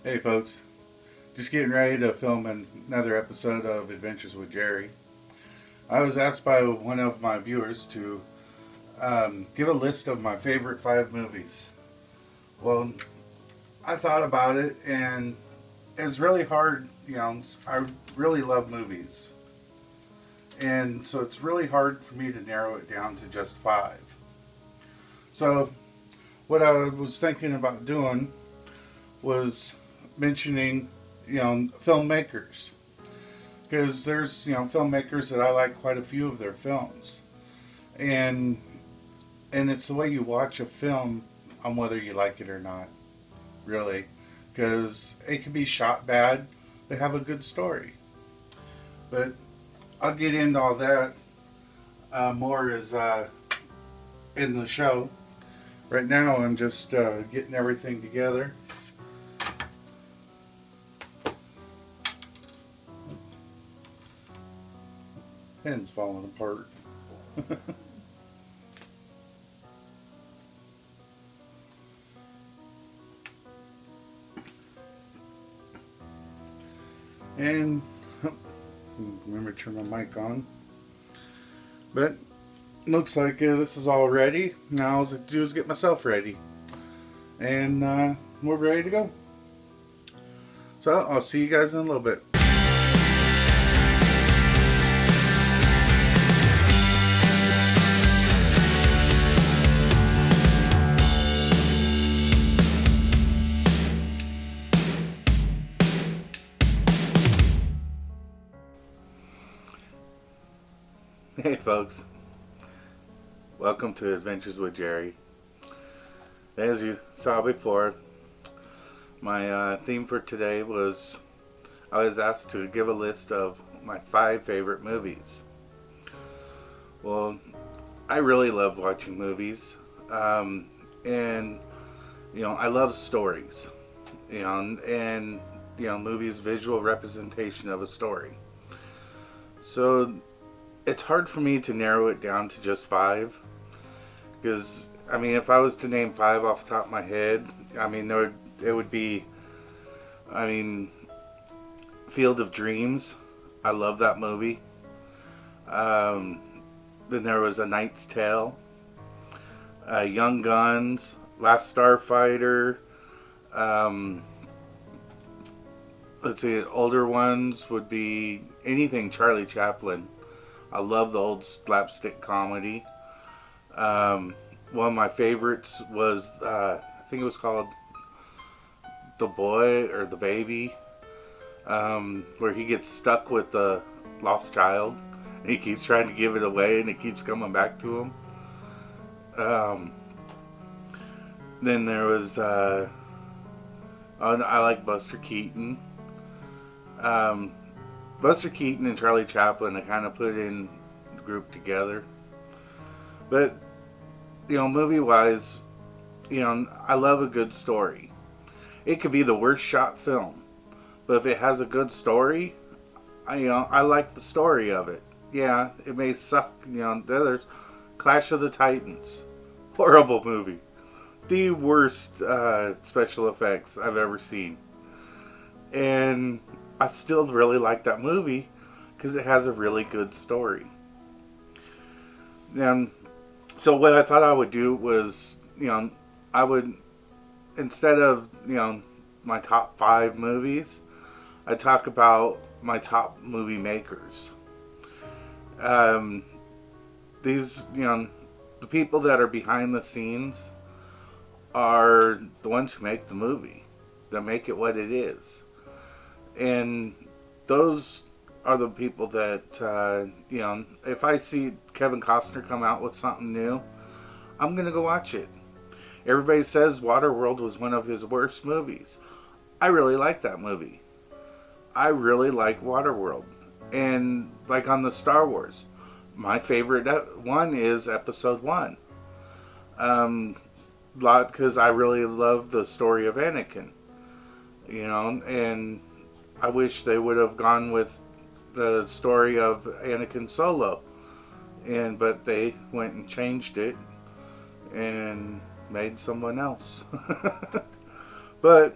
Hey folks, just getting ready to film another episode of Adventures with Jerry. I was asked by one of my viewers to give a list of my favorite 5 movies. Well, I thought about it and it's really hard, I really love movies. And so it's really hard for me to narrow it down to just 5. So, what I was thinking about doing was mentioning, filmmakers, because there's filmmakers that I like quite a few of their films, and it's the way you watch a film on whether you like it or not, really, because it can be shot bad, but have a good story. But I'll get into all that more as in the show. Right now, I'm just getting everything together. Pen's falling apart. And remember to turn my mic on. But looks like this is all ready. Now all I have to do is get myself ready. And we're ready to go. So I'll see you guys in a little bit. Hey folks, welcome to Adventures with Jerry. As you saw before, my theme for today was I was asked to give a list of my 5 favorite movies. Well, I really love watching movies, and I love stories, and movies visual representation of a story. So it's hard for me to narrow it down to just 5, because if I was to name 5 off the top of my head, it would be, Field of Dreams. I love that movie. Then there was A Knight's Tale, Young Guns, Last Starfighter. Let's see, older ones would be anything Charlie Chaplin. I love the old slapstick comedy. One of my favorites was, I think it was called The Boy or The Baby, where he gets stuck with the lost child. And he keeps trying to give it away and it keeps coming back to him. Then there was, I like Buster Keaton. Buster Keaton and Charlie Chaplin, I kind of put in the group together. But, movie-wise, I love a good story. It could be the worst shot film, but if it has a good story, I like the story of it. Yeah, it may suck. There's Clash of the Titans. Horrible movie. The worst special effects I've ever seen. And I still really like that movie because it has a really good story. And so what I thought I would do was, I would, instead of, my top 5 movies, I'd talk about my top movie makers. These, the people that are behind the scenes are the ones who make the movie, that make it what it is. And those are the people that, if I see Kevin Costner come out with something new, I'm going to go watch it. Everybody says Waterworld was one of his worst movies. I really like that movie. I really like Waterworld. And like on the Star Wars, my favorite one is Episode 1. Because I really love the story of Anakin. And I wish they would have gone with the story of Anakin Solo, but they went and changed it and made someone else. But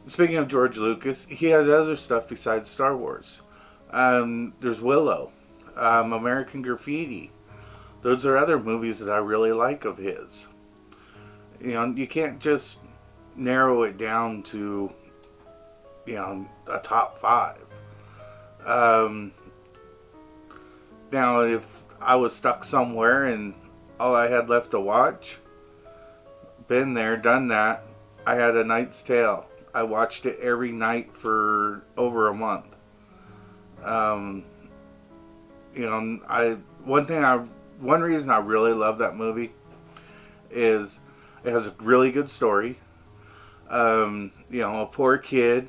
speaking of George Lucas, he has other stuff besides Star Wars. There's Willow, American Graffiti. Those are other movies that I really like of his. You know, you can't just narrow it down to, you know, a top five. Um, Now, if I was stuck somewhere and all I had left to watch, been there, done that. I had A Knight's Tale. I watched it every night for over a month. Um, you know, one reason I really love that movie is it has a really good story. You know, a poor kid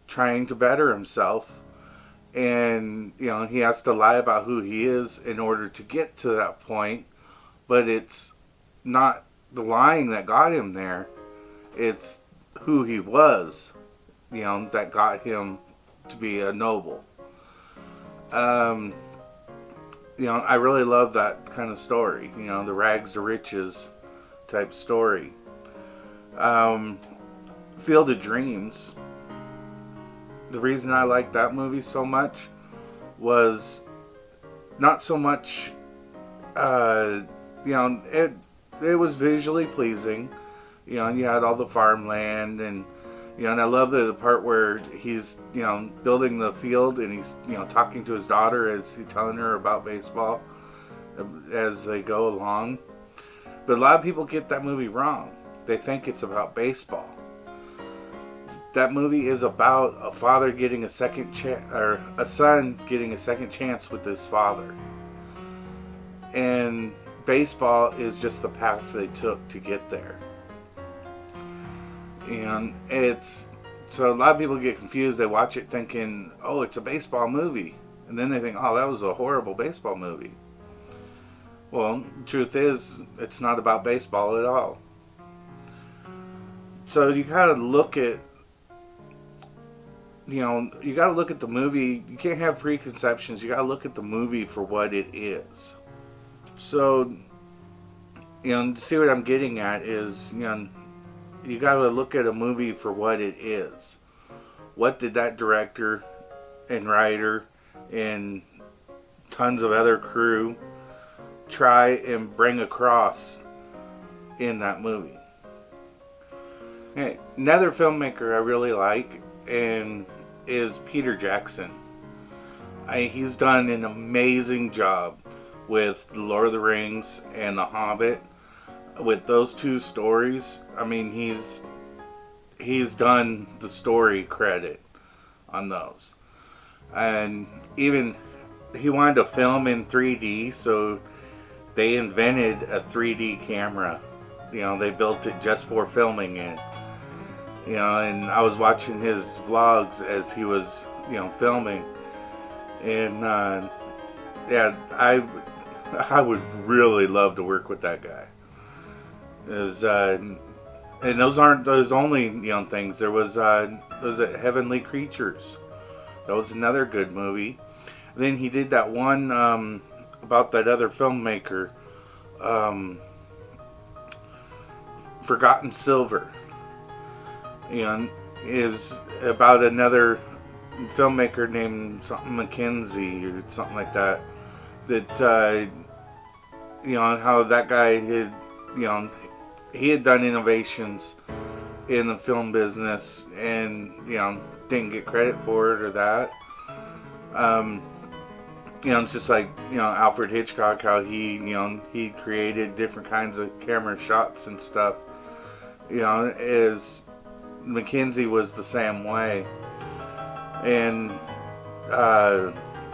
trying to better himself, and you know he has to lie about who he is in order to get to that point, but it's not the lying that got him there, it's who he was, you know, that got him to be a noble. You know, I really love that kind of story, you know, the rags to riches type story. Field of Dreams, the reason I liked that movie so much was not so much, you know, it was visually pleasing. You know, and you had all the farmland, and you know, and I love the part where he's, you know, building the field and he's, you know, talking to his daughter as he's telling her about baseball as they go along. But a lot of people get that movie wrong. They think it's about baseball. That movie is about a father getting a second chance, or a son getting a second chance with his father. And baseball is just the path they took to get there. And it's, so a lot of people get confused. They watch it thinking, oh, it's a baseball movie. And then they think, oh, that was a horrible baseball movie. Well, the truth is, it's not about baseball at all. So you gotta look at, you know, you gotta look at the movie. You can't have preconceptions. You gotta look at the movie for what it is. So, you know, see what I'm getting at is, you know, you gotta look at a movie for what it is. What did that director and writer and tons of other crew try and bring across in that movie? Okay, another filmmaker I really like and is Peter Jackson. He's done an amazing job with The Lord of the Rings and The Hobbit. With those two stories, I mean, he's done the story credit on those. And even he wanted to film in 3D, so they invented a 3D camera. You know, they built it just for filming it. You know, and I was watching his vlogs as he was, you know, filming. And yeah, I would really love to work with that guy. And those aren't those only, you know, things. There was Heavenly Creatures. That was another good movie. And then he did that one about that other filmmaker, Forgotten Silver. You know, is about another filmmaker named something Mackenzie or something like that. That you know, how that guy had, you know, he had done innovations in the film business and, you know, didn't get credit for it or that. You know, it's just like, you know, Alfred Hitchcock, how he, you know, he created different kinds of camera shots and stuff. You know, as Mackenzie was the same way. And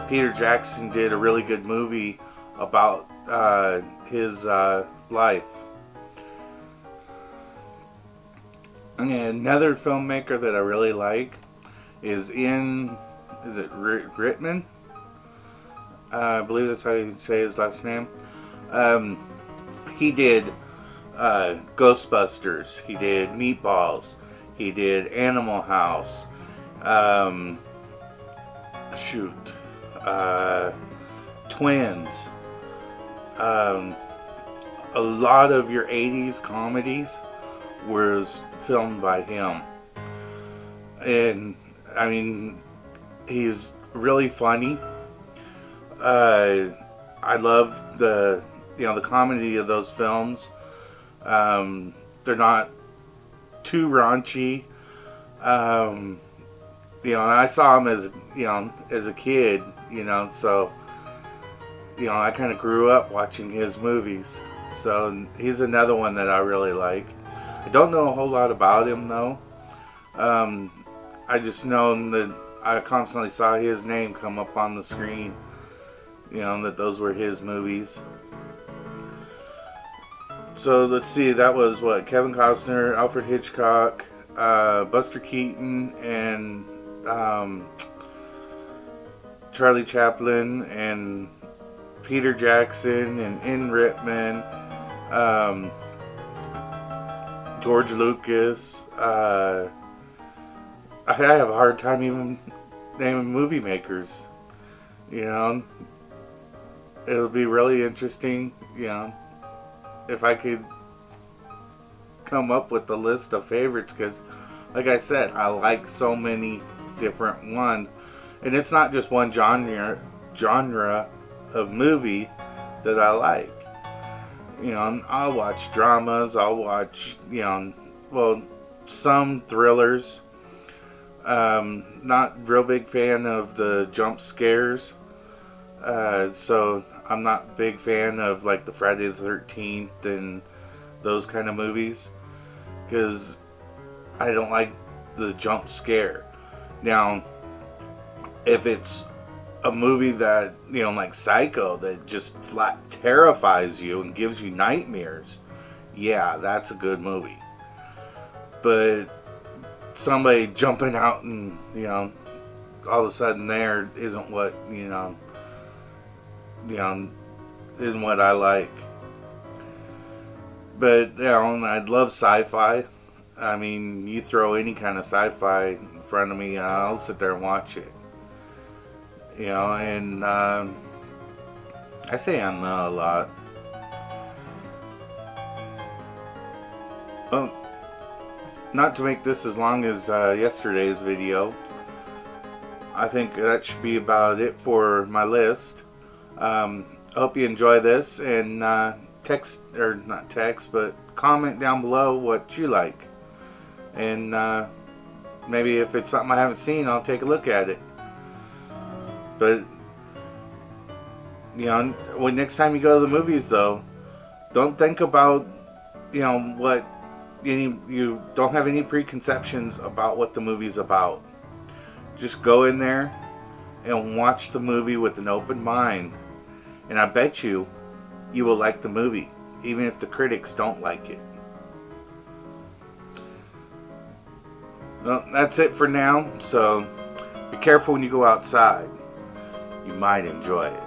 Peter Jackson did a really good movie about his life. And another filmmaker that I really like is it Rittman? I believe that's how you say his last name. He did Ghostbusters. He did Meatballs. He did Animal House. Twins. A lot of your 80s comedies was filmed by him. And I mean, he's really funny. I love the comedy of those films. They're not too raunchy. Um, I saw him as a kid. So I kind of grew up watching his movies. So he's another one that I really like. I don't know a whole lot about him though. I just know that I constantly saw his name come up on the screen. That those were his movies. So let's see, that was what? Kevin Costner, Alfred Hitchcock, Buster Keaton, and Charlie Chaplin, and Peter Jackson, and In Rittman, George Lucas. I have a hard time even naming movie makers. It would be really interesting, if I could come up with a list of favorites, because like I said, I like so many different ones, and it's not just one genre of movie that I like. I'll watch dramas, I'll watch some thrillers. Not real big fan of the jump scares, so I'm not a big fan of like the Friday the 13th and those kind of movies, because I don't like the jump scare. Now, if it's a movie that, like Psycho, that just flat terrifies you and gives you nightmares, yeah, that's a good movie. But somebody jumping out and, all of a sudden there isn't what, isn't what I like. But, I'd love sci-fi. I mean, you throw any kind of sci-fi in front of me, I'll sit there and watch it. And I say I know a lot. Well, not to make this as long as yesterday's video, I think that should be about it for my list. I hope you enjoy this, and comment down below what you like. And maybe if it's something I haven't seen, I'll take a look at it. But, when next time you go to the movies though, don't think about, you don't have any preconceptions about what the movie's about. Just go in there and watch the movie with an open mind. And I bet you will like the movie, even if the critics don't like it. Well, that's it for now, so be careful when you go outside. You might enjoy it.